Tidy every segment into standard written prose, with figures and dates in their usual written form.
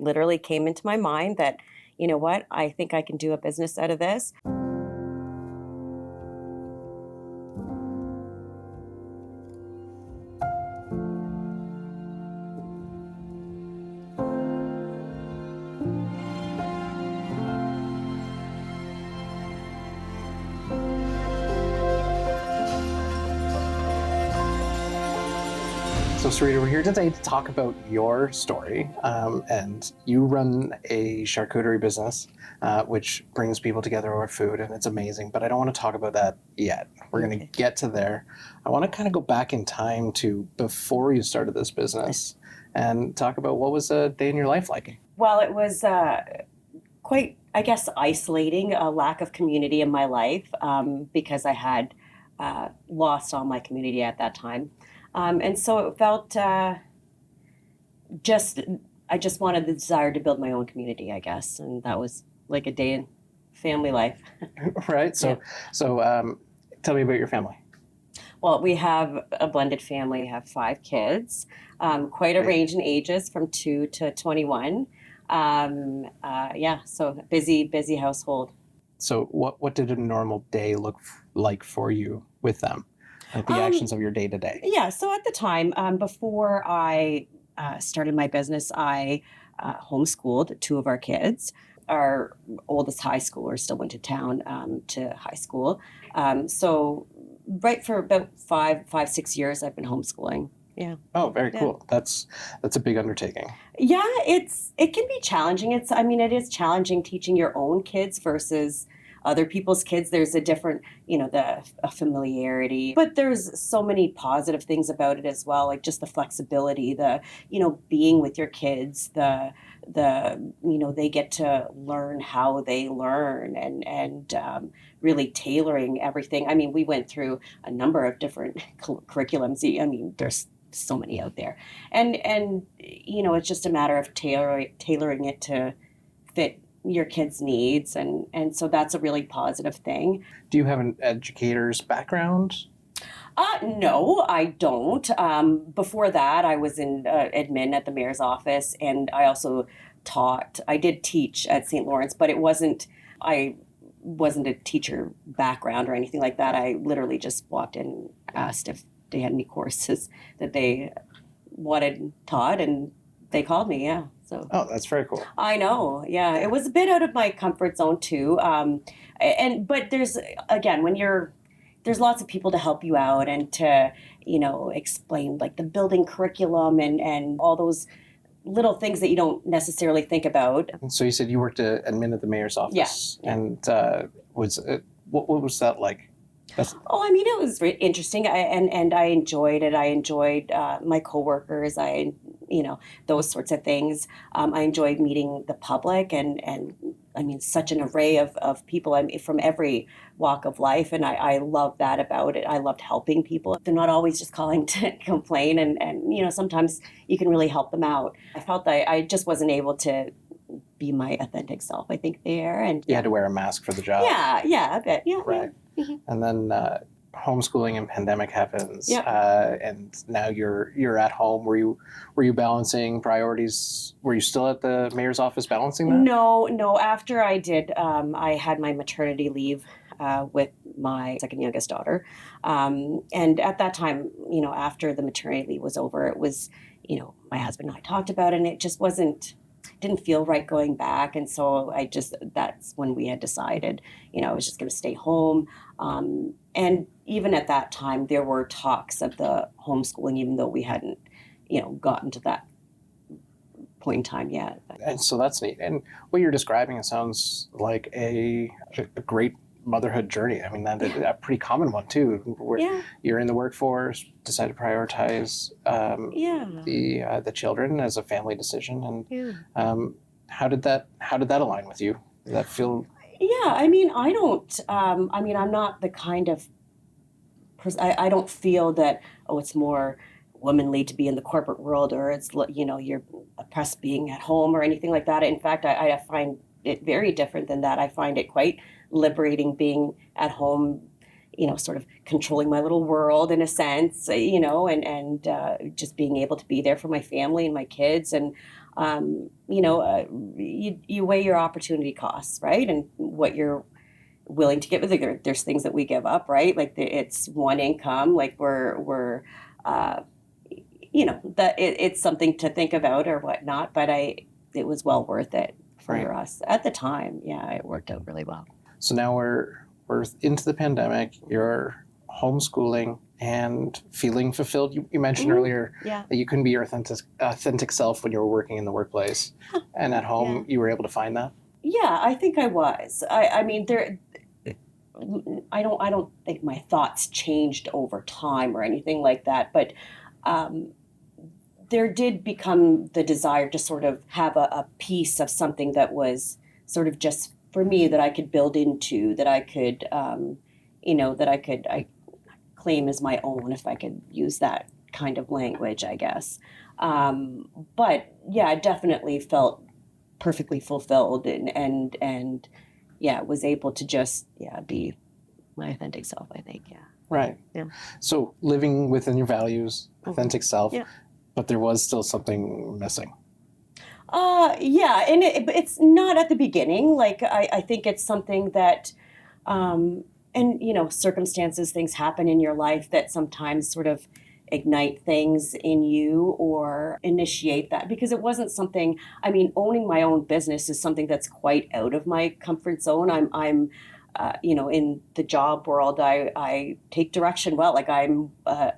literally came into my mind that, you know what, I think I can do a business out of this. So Sarita, we're here today to talk about your story, and you run a charcuterie business, which brings people together over food, and it's amazing, but I don't want to talk about that yet. We're going to get to there. I want to kind of go back in time to before you started this business and talk about what was a day in your life like. Well, it was quite, I guess, isolating, a lack of community in my life because I had lost all my community at that time. And so it felt I just wanted the desire to build my own community, I guess. And that was like a day in family life. Right. So tell me about your family. Well, we have a blended family. We have 5 kids, quite a range in ages from 2 to 21. So busy household. So what did a normal day look like for you with them? Like the actions of your day to day. Yeah. So at the time, before I started my business, I homeschooled 2 of our kids. Our oldest high schooler still went to town to high school. So right for about 6 years, I've been homeschooling. Yeah. Oh, very cool. That's a big undertaking. Yeah, it can be challenging. It is challenging teaching your own kids versus other people's kids. There's a different, a familiarity, but there's so many positive things about it as well. Like just the flexibility, being with your kids, they get to learn how they learn and really tailoring everything. I mean, we went through a number of different curriculums. There's so many out there, and it's just a matter of tailoring it to fit your kids' needs, and so that's a really positive thing. Do you have an educator's background? No, I don't. Before that, I was in admin at the mayor's office, and I also taught. I did teach at St. Lawrence, but I wasn't a teacher background or anything like that. I literally just walked in and asked if they had any courses that they wanted taught, and they called me. Yeah. So. Oh, that's very cool. I know. Yeah. It was a bit out of my comfort zone too. But there's, again, there's lots of people to help you out and to, explain like the building curriculum and all those little things that you don't necessarily think about. So you said you worked at admin at the mayor's office. Yeah. And what was that like? It was interesting. I enjoyed it. I enjoyed my coworkers. Those sorts of things. I enjoyed meeting the public and such an array of people from every walk of life. And I love that about it. I loved helping people. They're not always just calling to complain. And sometimes you can really help them out. I felt that I just wasn't able to be my authentic self, I think, there. And you had to wear a mask for the job. Yeah, a bit. Yeah. Right. Yeah. Mm-hmm. And then homeschooling and pandemic happens. Yeah. And now you're at home. Were you balancing priorities? Were you still at the mayor's office balancing that? No. After I did, I had my maternity leave with my second youngest daughter. And at that time, after the maternity leave was over, it was, my husband and I talked about it, and it just didn't feel right going back. And so that's when we had decided, I was just going to stay home. And even at that time, there were talks of the homeschooling, even though we hadn't, gotten to that point in time yet. And so that's neat. And what you're describing, it sounds like a great motherhood journey. I mean, that's a pretty common one too, where you're in the workforce, decide to prioritize the children as a family decision. And how did that align with you? Did that feel? Yeah, I don't. I'm not the kind of person. I don't feel that. Oh, it's more womanly to be in the corporate world, or it's you're oppressed being at home, or anything like that. In fact, I find it very different than that. I find it quite liberating being at home, sort of controlling my little world in a sense, and just being able to be there for my family and my kids. And You weigh your opportunity costs, right? And what you're willing to give. There's things that we give up, right? Like it's one income, like we're that it's something to think about or whatnot, but it was well worth it for Right. us at the time. Yeah, it worked out really well. So now we're into the pandemic. You're homeschooling and feeling fulfilled. You mentioned earlier Yeah. that you couldn't be your authentic self when you were working in the workplace, and at home you were able to find that. Yeah, I think I was. I mean, I don't think my thoughts changed over time or anything like that, but there did become the desire to sort of have a piece of something that was sort of just for me, that I could build into, that I could, I claim as my own, if I could use that kind of language, I guess. But yeah, I definitely felt perfectly fulfilled and was able to just be my authentic self, I think. Yeah. Right. Yeah. So living within your values, authentic self, Yeah. but there was still something missing. And it's not at the beginning. Like I think it's something that, circumstances, things happen in your life that sometimes sort of ignite things in you or initiate that, because it wasn't something. I mean, owning my own business is something that's quite out of my comfort zone. I'm in the job world, I take direction well. Like I'm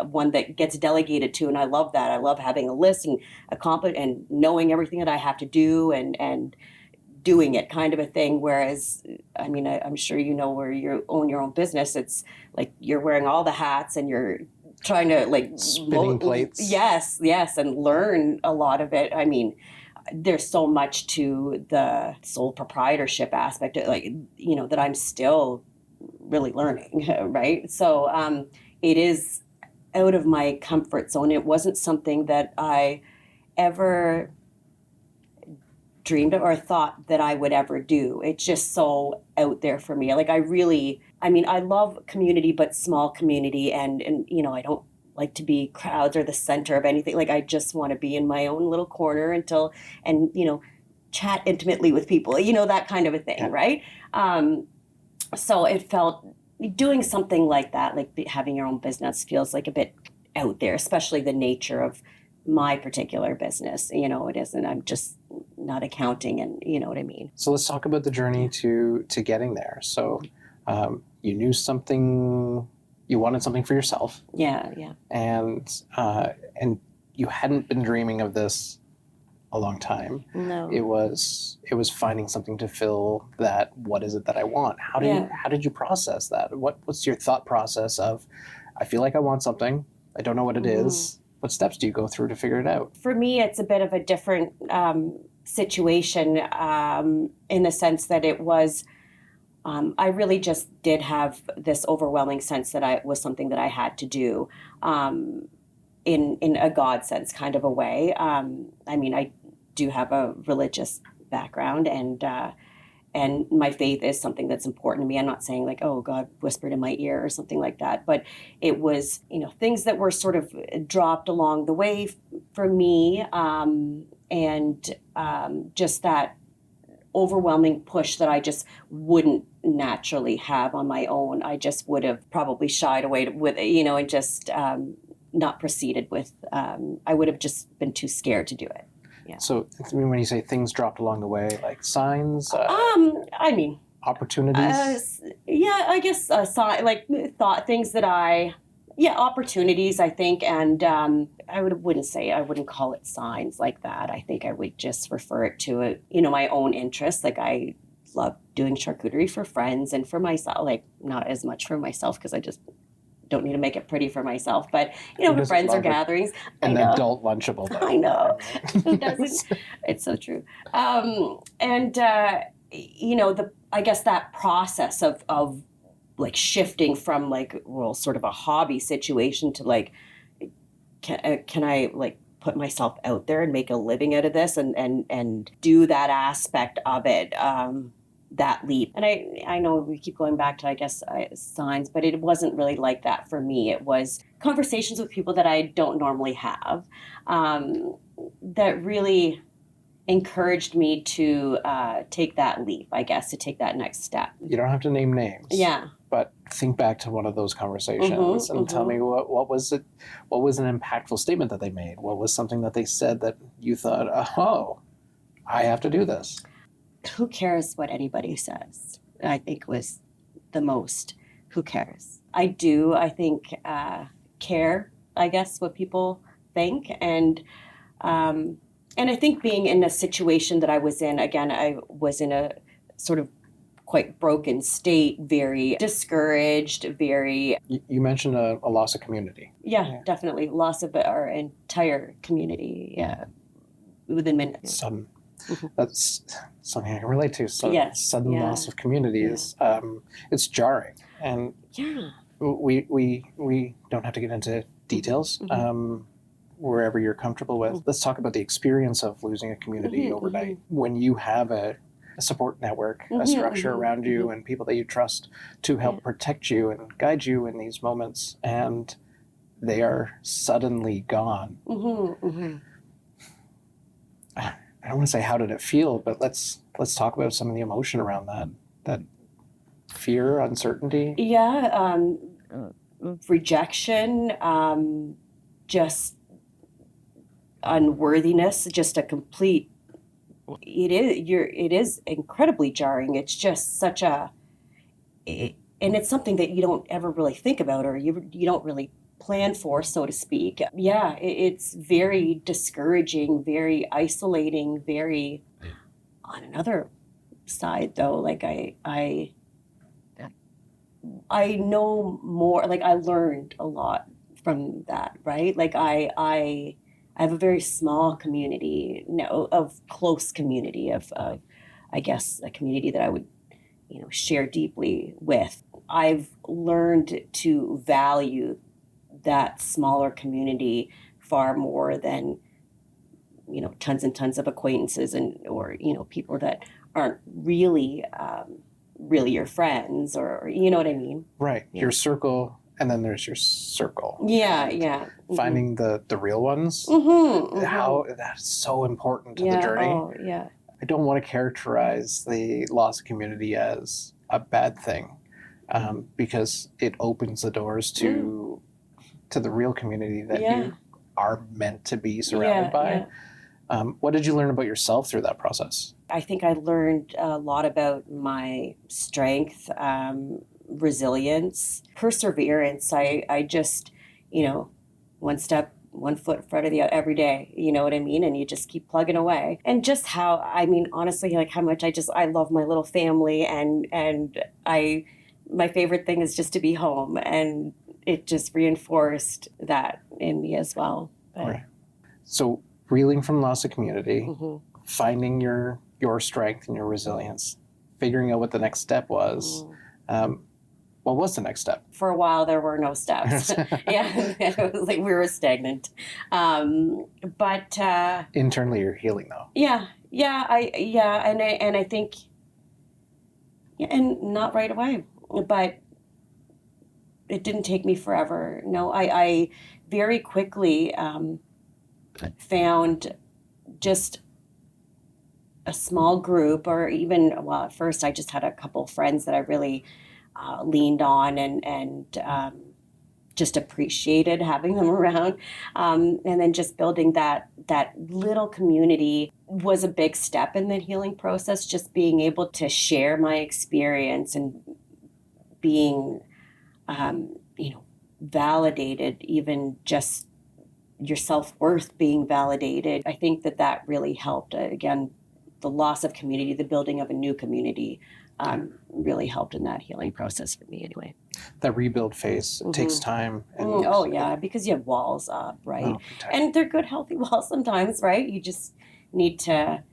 one that gets delegated to, and I love that. I love having a list and and knowing everything that I have to do and doing it, kind of a thing. Whereas, I mean, I'm sure where you own your own business, it's like you're wearing all the hats and you're trying to Spinning plates. Yes, and learn a lot of it. I mean, there's so much to the sole proprietorship aspect, that I'm still really learning, right? So it is out of my comfort zone. It wasn't something that I ever dreamed of or thought that I would ever do. It's just so out there for me. Like I love community, but small community, and I don't like to be crowds or the center of anything. Like I just want to be in my own little corner and chat intimately with people, that kind of a thing, right? So it felt, doing something like that, like having your own business, feels like a bit out there, especially the nature of my particular business. It isn't, I'm just not accounting, and you know what I mean. So let's talk about the journey to getting there. So you knew something, you wanted something for yourself. Yeah. And you hadn't been dreaming of this a long time. No. It was finding something to fill that. What is it that I want? How did you process that? What's your thought process of, I feel like I want something, I don't know what it is. What steps do you go through to figure it out? For me, it's a bit of a different situation in the sense that it was, I really just did have this overwhelming sense that it was something that I had to do, in a God sense kind of a way. I mean, I do have a religious background, and my faith is something that's important to me. I'm not saying like, oh, God whispered in my ear or something like that, but it was, things that were sort of dropped along the way for me, and just that overwhelming push that I just wouldn't naturally have on my own. I just would have probably shied away with it, and just not proceeded with. I would have just been too scared to do it. Yeah. So when you say things dropped along the way, like signs, I mean, opportunities. I guess thought things that opportunities, I think, and I wouldn't call it signs like that. I think I would just refer it to my own interests. Like I love doing charcuterie for friends and for myself. Like not as much for myself because I just don't need to make it pretty for myself, but for friends or gatherings. An adult Lunchable. Though. I know. Who doesn't? It's so true. I guess that process of like shifting from sort of a hobby situation to like, can I like put myself out there and make a living out of this and do that aspect of it. That leap. And I know we keep going back to, I guess, signs, but it wasn't really like that for me. It was conversations with people that I don't normally have, that really encouraged me to take that leap, I guess, to take that next step. You don't have to name names. Yeah. But think back to one of those conversations and tell me what was it? What was an impactful statement that they made? What was something that they said that you thought, oh, I have to do this? Who cares what anybody says? I think was the most. Who cares? I think, care, I guess, what people think. And I think being in a situation that I was in, again, I was in a sort of quite broken state, very discouraged, very... You mentioned a loss of community. Yeah, definitely. Loss of our entire community within minutes. Sudden. That's something I can relate to. Sudden loss of community is, it's jarring. And we don't have to get into details. Wherever you're comfortable with. Let's talk about the experience of losing a community overnight. When you have a support network, a structure around you and people that you trust to help protect you and guide you in these moments, and they are suddenly gone. I don't want to say how did it feel, but let's talk about some of the emotion around that fear, uncertainty. Rejection, just unworthiness, just a complete... It is incredibly jarring. It's just such and it's something that you don't ever really think about, or you don't really plan for, so to speak. It's very discouraging, very isolating, very... On another side, though, like I know more, like I learned a lot from that, right? Like I have a very small community, of close community of I guess a community that I would, share deeply with. I've learned to value that smaller community far more than, tons and tons of acquaintances or people that aren't really your friends, or you know what I mean? Right. Yeah. Your circle. And then there's your circle. Finding the real ones. How that's so important to the journey. I don't want to characterize the loss of community as a bad thing, because it opens the doors to the real community that you are meant to be surrounded by. What did you learn about yourself through that process? I think I learned a lot about my strength, resilience, perseverance. I just, one step, one foot in front of the other every day, you know what I mean? And you just keep plugging away. And just how, honestly, like how much I love my little family, and my favorite thing is just to be home, and it just reinforced that in me as well. Right. So reeling from loss of community, finding your strength and your resilience, figuring out what the next step was. What was the next step? For a while, there were no steps. It was like we were stagnant. But internally, you're healing, though. And I think, and not right away, but it didn't take me forever. No, I very quickly found just a small group, or even, at first I just had a couple of friends that I really leaned on and just appreciated having them around. And then just building that little community was a big step in the healing process, just being able to share my experience and being, validated, even just your self-worth being validated. I think that really helped. Again, the loss of community, the building of a new community, really helped in that healing process for me anyway. That rebuild phase, it takes time. And because you have walls up, right? And they're good, healthy walls sometimes, right? You just need to...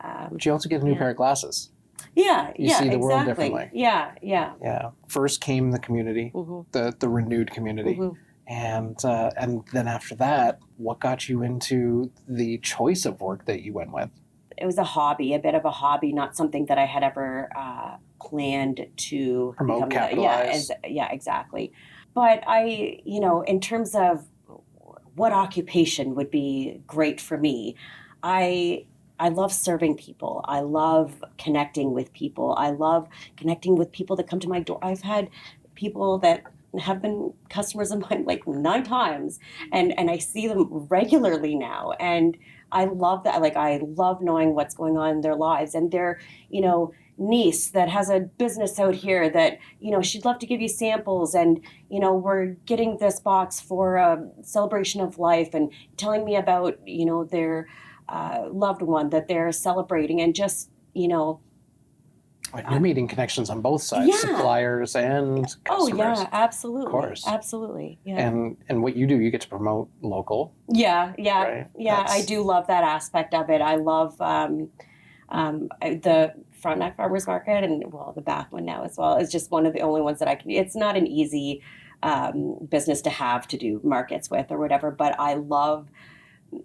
but you also get a new pair of glasses. You see the world differently. Yeah. First came the community, the renewed community. And then after that, what got you into the choice of work that you went with? It was a bit of a hobby, not something that I had ever planned to promote, capitalize. Exactly. But I, in terms of what occupation would be great for me, I I love serving people. I love connecting with people. I love connecting with people that come to my door. I've had people that have been customers of mine like 9 times, and I see them regularly now. And I love that. Like, I love knowing what's going on in their lives, and their, niece that has a business out here that, she'd love to give you samples, and, we're getting this box for a celebration of life, and telling me about, their loved one that they're celebrating, and just, You're meeting connections on both sides, yeah. suppliers and customers. Oh yeah, absolutely. Of course. Absolutely. Yeah. And what you do, you get to promote local. Yeah. Right? I do love that aspect of it. I love the Frontenac Farmers Market, and the back one now as well. It's just one of the only ones that I can. It's not an easy business to have to do markets with or whatever, but I love.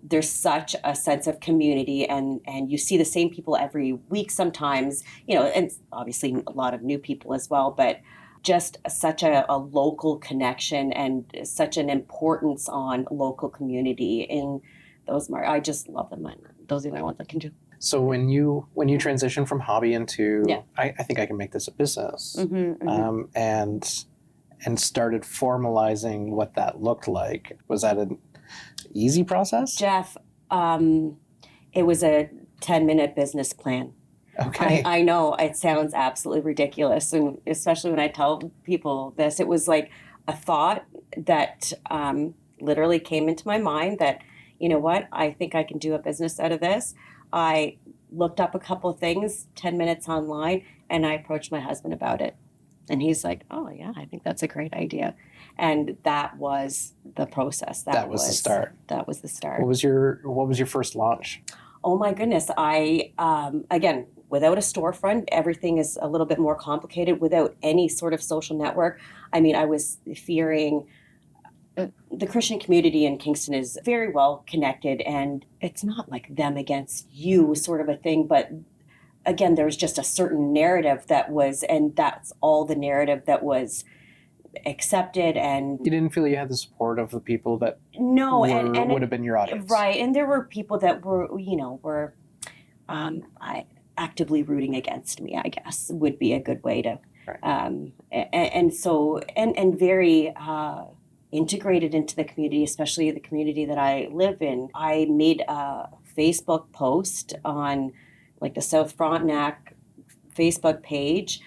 There's such a sense of community, and you see the same people every week sometimes, and obviously a lot of new people as well, but just such a local connection and such an importance on local community in those markets. I just love them. Those are the only ones I can do. So when you transition from hobby into, Yeah. I think I can make this a business, Mm-hmm. And started formalizing what that looked like, was that an easy process? Jeff, it was a 10-minute business plan. Okay. I know it sounds absolutely ridiculous, and especially when I tell people this, it was like a thought that literally came into my mind that, you know what, I think I can do a business out of this. I looked up a couple of things, 10 minutes online, and I approached my husband about it. And he's like, oh, yeah, I think that's a great idea. And that was the process. That was the start. That was the start. What was your first launch? Oh, my goodness. I, again, without a storefront, everything is a little bit more complicated. Without any sort of social network, I mean, I was fearing. The Christian community in Kingston is very well connected, and it's not like them against you sort of a thing, but again, there was just a certain narrative and that's all the narrative that was accepted. And you didn't feel you had the support of the people that would have been your audience, right? And there were people that were actively rooting against me, I guess would be a good way to, right. And very integrated into the community, especially the community that I live in. I made a Facebook post on like the South Frontenac Facebook page.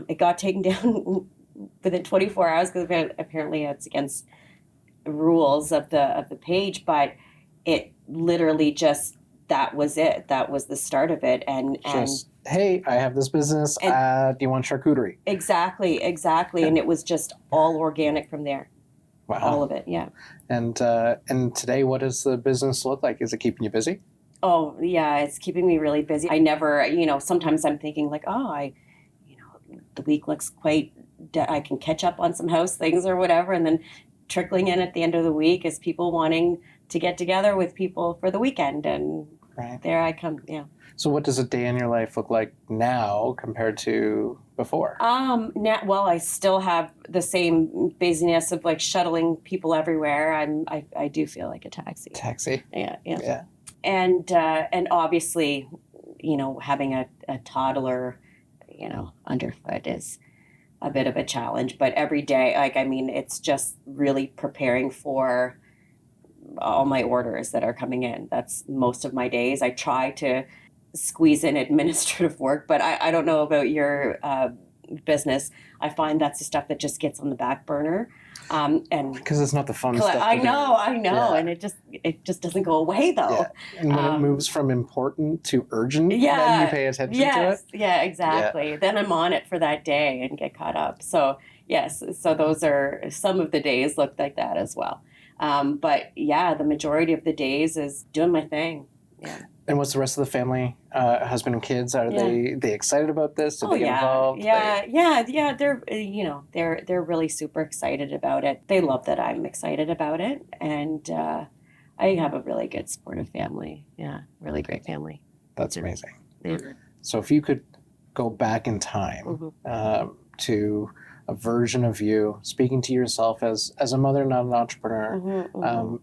It got taken down within 24 hours because apparently it's against the rules of the page, but it literally just, that was it. That was the start of it. And hey, I have this business. Do you want charcuterie? Exactly. Yeah. And it was just all organic from there. Wow. All of it, yeah. And today, what does the business look like? Is it keeping you busy? Oh, yeah, it's keeping me really busy. I never, sometimes I'm thinking like, the week looks quite, I can catch up on some house things or whatever. And then trickling in at the end of the week is people wanting to get together with people for the weekend. And right. There I come, yeah. So what does a day in your life look like now compared to before? I still have the same busyness of like shuttling people everywhere. I do feel like a taxi. Taxi? Yeah. And obviously, having a toddler, underfoot is a bit of a challenge. But every day, it's just really preparing for all my orders that are coming in. That's most of my days. I try to squeeze in administrative work, but I don't know about your business. I find that's the stuff that just gets on the back burner. And because it's not the fun stuff. I know. Yeah. And it just doesn't go away though. Yeah. And when it moves from important to urgent, then you pay attention to it. Yeah, exactly. Yeah. Then I'm on it for that day and get caught up. So yes, those are some of the days look like that as well. But yeah, the majority of the days is doing my thing. Yeah. And what's the rest of the family, husband and kids? Are they excited about this? Do they get involved? Yeah. They're really super excited about it. They love that I'm excited about it, and I have a really good supportive family. Yeah, really great family. That's amazing. Yeah. So if you could go back in time to a version of you speaking to yourself as a mother, not an entrepreneur,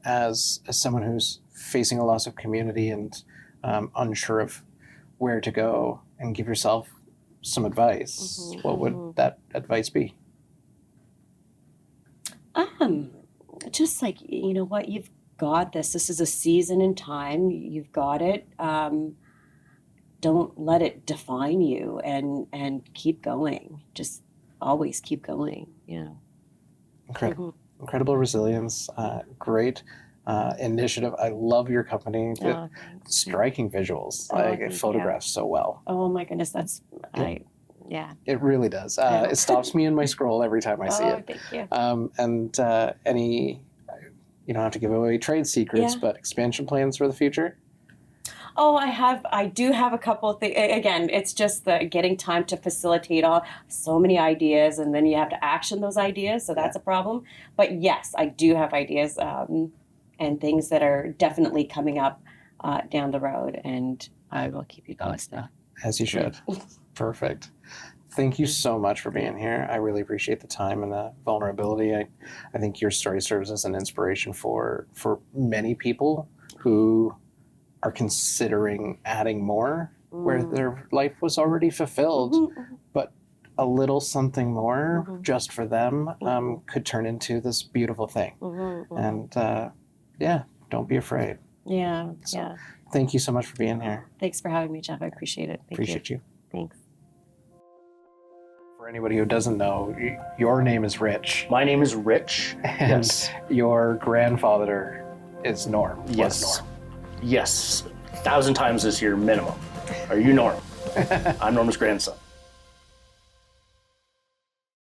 as someone who's facing a loss of community and unsure of where to go and give yourself some advice, what would that advice be? Just like, you know what, you've got this. This is a season in time. You've got it. Don't let it define you, and keep going. Just always keep going. Yeah. Incredible resilience. Great initiative. I love your company. Oh, Striking visuals. It photographs so well. Oh my goodness, that's yeah. It really does. It stops me in my scroll every time I see it. Thank you. And any, you don't have to give away trade secrets, but expansion plans for the future? Oh, I do have a couple of things. Again, it's just the getting time to facilitate so many ideas, and then you have to action those ideas. So that's a problem. But yes, I do have ideas and things that are definitely coming up down the road, and I will keep you posted. As you should. Perfect. Thank you so much for being here. I really appreciate the time and the vulnerability. I think your story serves as an inspiration for many people who are considering adding more where their life was already fulfilled, but a little something more just for them could turn into this beautiful thing. And don't be afraid. So, thank you so much for being here. Thanks for having me, Jeff. I appreciate it. Appreciate you. Thanks. For anybody who doesn't know, your name is Rich. My name is Rich. And your grandfather is Norm. Yes. Was Norm. Yes. 1,000 times this year minimum. Are you Norm? I'm Norm's grandson.